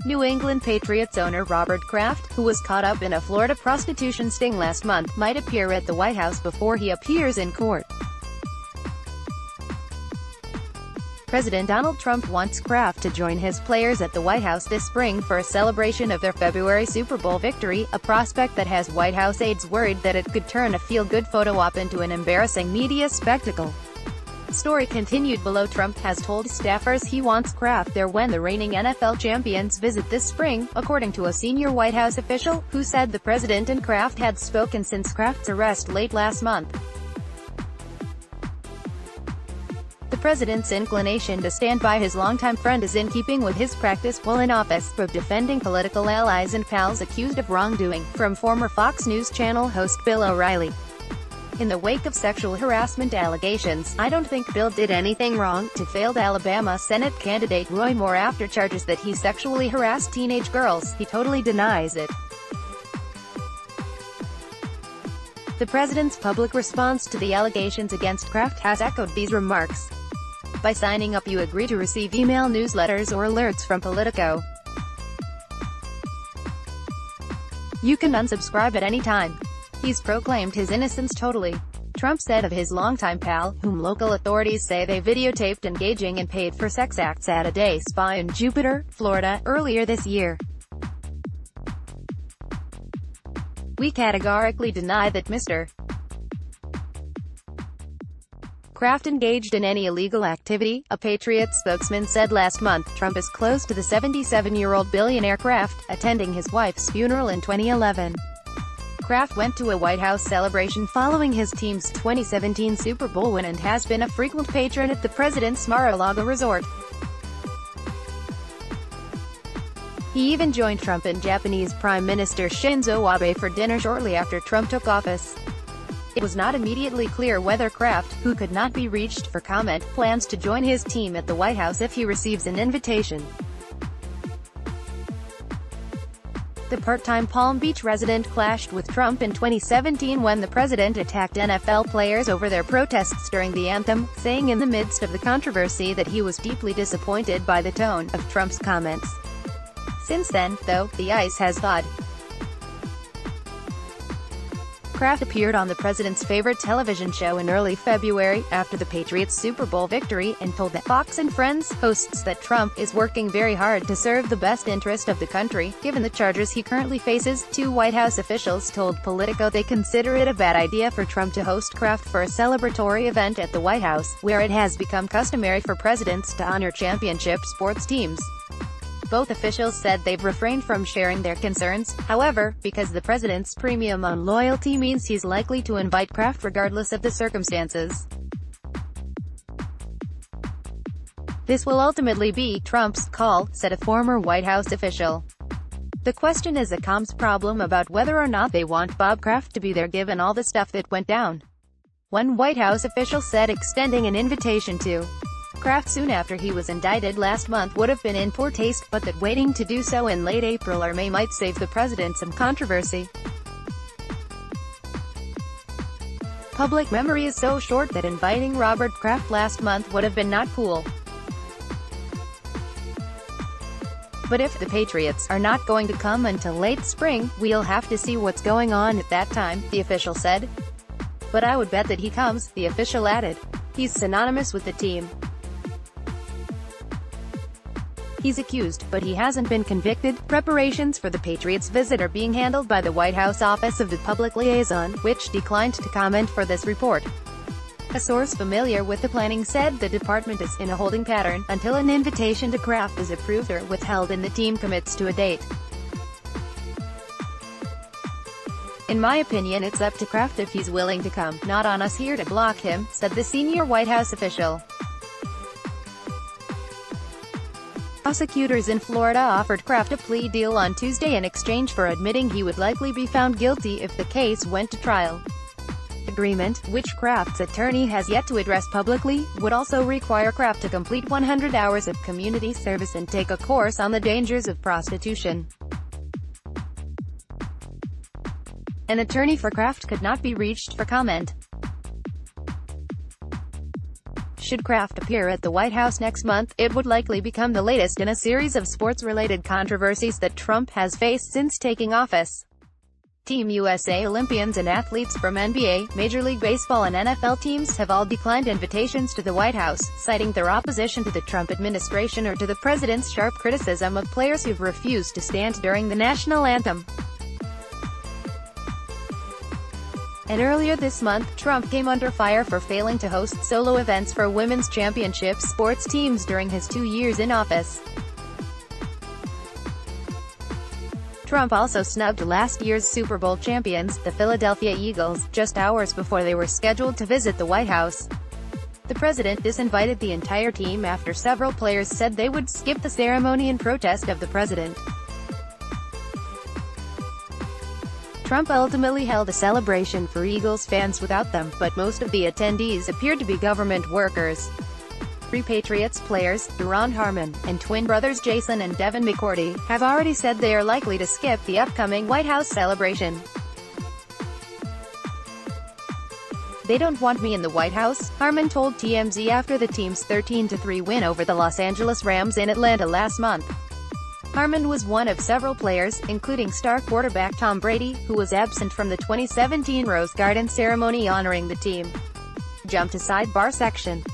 New England Patriots owner Robert Kraft, who was caught up in a Florida prostitution sting last month, might appear at the White House before he appears in court. President Donald Trump wants Kraft to join his players at the White House this spring for a celebration of their February Super Bowl victory, a prospect that has White House aides worried that it could turn a feel-good photo op into an embarrassing media spectacle. The story continued below. Trump has told staffers he wants Kraft there when the reigning NFL champions visit this spring, according to a senior White House official, who said the president and Kraft had spoken since Kraft's arrest late last month. The president's inclination to stand by his longtime friend is in keeping with his practice while in office, of defending political allies and pals accused of wrongdoing, from former Fox News Channel host Bill O'Reilly. In the wake of sexual harassment allegations, "I don't think Bill did anything wrong," to failed Alabama Senate candidate Roy Moore after charges that he sexually harassed teenage girls, he totally denies it. The president's public response to the allegations against Kraft has echoed these remarks. By signing up you agree to receive email newsletters or alerts from Politico. You can unsubscribe at any time. He's proclaimed his innocence totally, Trump said of his longtime pal, whom local authorities say they videotaped engaging in paid-for sex acts at a day spa in Jupiter, Florida, earlier this year. "We categorically deny that Mr. Kraft engaged in any illegal activity," a Patriots spokesman said last month. Trump is close to the 77-year-old billionaire Kraft, attending his wife's funeral in 2011. Kraft went to a White House celebration following his team's 2017 Super Bowl win and has been a frequent patron at the president's Mar-a-Lago resort. He even joined Trump and Japanese Prime Minister Shinzo Abe for dinner shortly after Trump took office. It was not immediately clear whether Kraft, who could not be reached for comment, plans to join his team at the White House if he receives an invitation. The part-time Palm Beach resident clashed with Trump in 2017 when the president attacked NFL players over their protests during the anthem, saying in the midst of the controversy that he was deeply disappointed by the tone of Trump's comments. Since then, though, the ice has thawed. Kraft appeared on the president's favorite television show in early February, after the Patriots' Super Bowl victory, and told that Fox and Friends hosts that Trump is working very hard to serve the best interest of the country, given the charges he currently faces. Two White House officials told Politico they consider it a bad idea for Trump to host Kraft for a celebratory event at the White House, where it has become customary for presidents to honor championship sports teams. Both officials said they've refrained from sharing their concerns, however, because the president's premium on loyalty means he's likely to invite Kraft regardless of the circumstances. "This will ultimately be Trump's call," said a former White House official. "The question is a comms problem about whether or not they want Bob Kraft to be there given all the stuff that went down," one White House official said, extending an invitation to Kraft soon after he was indicted last month would have been in poor taste, but that waiting to do so in late April or May might save the president some controversy. "Public memory is so short that inviting Robert Kraft last month would have been not cool. But if the Patriots are not going to come until late spring, we'll have to see what's going on at that time," the official said. "But I would bet that he comes," the official added. "He's synonymous with the team. He's accused, but he hasn't been convicted." Preparations for the Patriots' visit are being handled by the White House Office of the Public Liaison, which declined to comment for this report. A source familiar with the planning said the department is in a holding pattern until an invitation to Kraft is approved or withheld and the team commits to a date. "In my opinion, it's up to Kraft if he's willing to come, not on us here to block him," said the senior White House official. Prosecutors in Florida offered Kraft a plea deal on Tuesday in exchange for admitting he would likely be found guilty if the case went to trial. The agreement, which Kraft's attorney has yet to address publicly, would also require Kraft to complete 100 hours of community service and take a course on the dangers of prostitution. An attorney for Kraft could not be reached for comment. Should Kraft appear at the White House next month, it would likely become the latest in a series of sports-related controversies that Trump has faced since taking office. Team USA Olympians and athletes from NBA, Major League Baseball and NFL teams have all declined invitations to the White House, citing their opposition to the Trump administration or to the president's sharp criticism of players who've refused to stand during the national anthem. And earlier this month, Trump came under fire for failing to host solo events for women's championship sports teams during his 2 years in office. Trump also snubbed last year's Super Bowl champions, the Philadelphia Eagles, just hours before they were scheduled to visit the White House. The president disinvited the entire team after several players said they would skip the ceremony in protest of the president. Trump ultimately held a celebration for Eagles fans without them, but most of the attendees appeared to be government workers. 3 Patriots players, Duron Harmon, and twin brothers Jason and Devin McCourty, have already said they are likely to skip the upcoming White House celebration. "They don't want me in the White House," Harmon told TMZ after the team's 13-3 win over the Los Angeles Rams in Atlanta last month. Harmon was one of several players, including star quarterback Tom Brady, who was absent from the 2017 Rose Garden ceremony honoring the team. Jump to sidebar section.